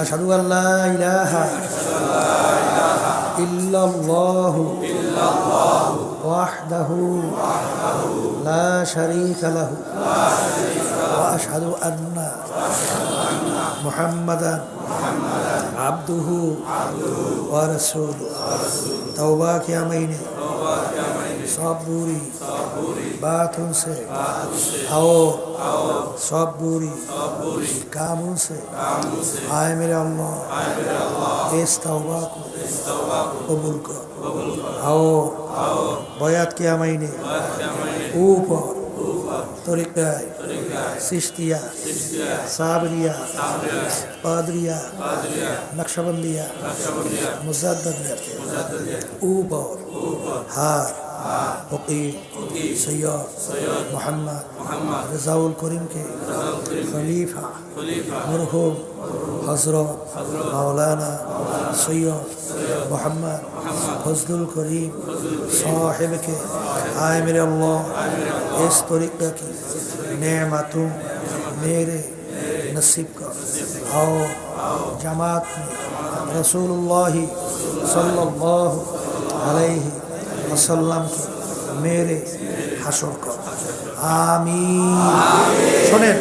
আশহাদু আল্লা ইলাহা ইল্লাল্লাহু ওয়াহদাহু লা শারীকা লাহু ওয়া আশহাদু আন্না মুহাম্মাদান আবদুহু ওয়া রাসূলুহু। तौबा किया महीने सब बुरी बातों से और सब बुरी कामों से आए मेरे अल्लाह इस तौबा को कबूल कर। और बयात किया महीने ऊपर तरीका सिश्तिया साबरिया पादरिया नक्शबंदिया मुजद्दद ऊपर हार फकीर सैयद मोहम्मद रज़ाउल करीम के खलीफा मरहूम हज़रत मौलाना सैयद मोहम्मद फजलुल करीम साहिब के आए मेरे अल्लाह इस तरीक़ा की नेमतों मेरे नसीब का। और जमात में रसूलुल्लाह सल्लल्लाहु अलैहि वसल्लम के मेरे हशर का। आमीन। सुनें